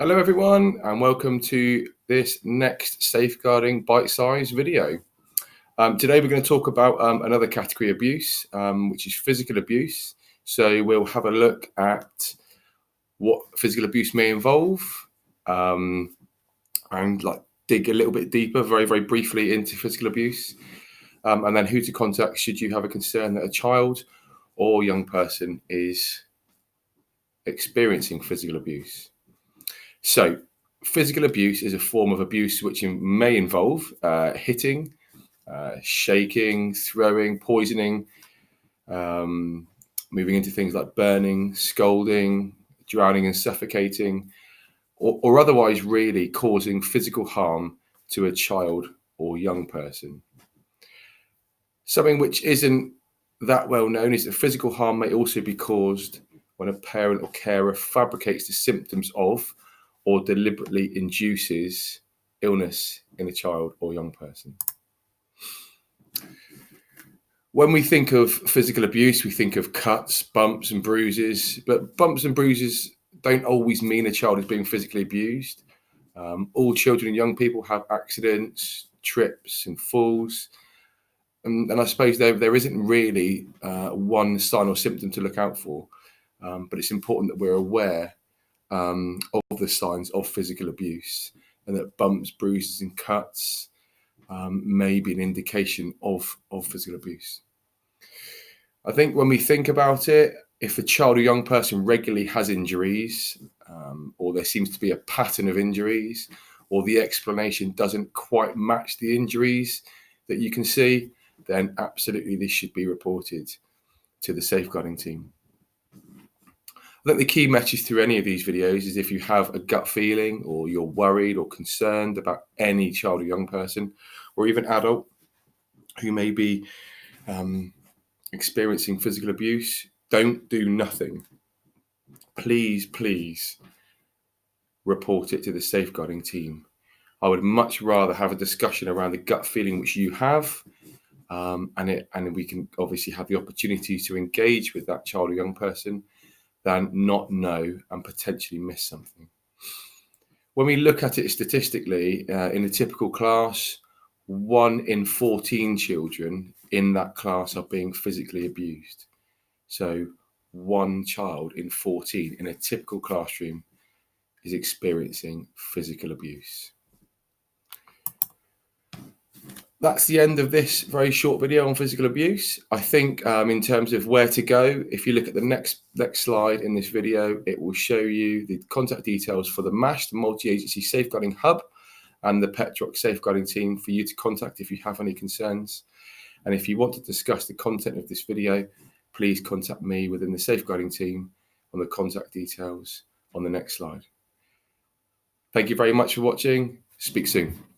Hello everyone and welcome to this next safeguarding bite-sized video. Today we're going to talk about another category of abuse, which is physical abuse. So we'll have a look at what physical abuse may involve and dig a little bit deeper, very briefly into physical abuse, and then who to contact should you have a concern that a child or young person is experiencing physical abuse. So physical abuse is a form of abuse which may involve hitting, shaking, throwing, poisoning, moving into things like burning, scolding, drowning and suffocating, or otherwise really causing physical harm to a child or young person. Something which isn't that well known is that physical harm may also be caused when a parent or carer fabricates the symptoms of or deliberately induces illness in a child or young person. When we think of physical abuse, we think of cuts, bumps and bruises, but bumps and bruises don't always mean a child is being physically abused. All children and young people have accidents, trips and falls. And I suppose there isn't really one sign or symptom to look out for, but it's important that we're aware of the signs of physical abuse, and that bumps, bruises and cuts may be an indication of physical abuse. I think when we think about it, if a child or young person regularly has injuries, or there seems to be a pattern of injuries, or the explanation doesn't quite match the injuries that you can see, then absolutely this should be reported to the safeguarding team. I think the key message through any of these videos is if you have a gut feeling or you're worried or concerned about any child or young person or even adult who may be experiencing physical abuse, don't do nothing. Please report it to the safeguarding team. I would much rather have a discussion around the gut feeling which you have, and we can obviously have the opportunity to engage with that child or young person, than not know and potentially miss something. When we look at it statistically, in a typical class, 1 in 14 children in that class are being physically abused. So 1 child in 14 in a typical classroom is experiencing physical abuse. That's the end of this very short video on physical abuse. I think in terms of where to go, if you look at the next slide in this video, it will show you the contact details for the MASH, the Multi-Agency Safeguarding Hub, and the Petrox Safeguarding Team for you to contact if you have any concerns. And if you want to discuss the content of this video, please contact me within the Safeguarding Team on the contact details on the next slide. Thank you very much for watching. Speak soon.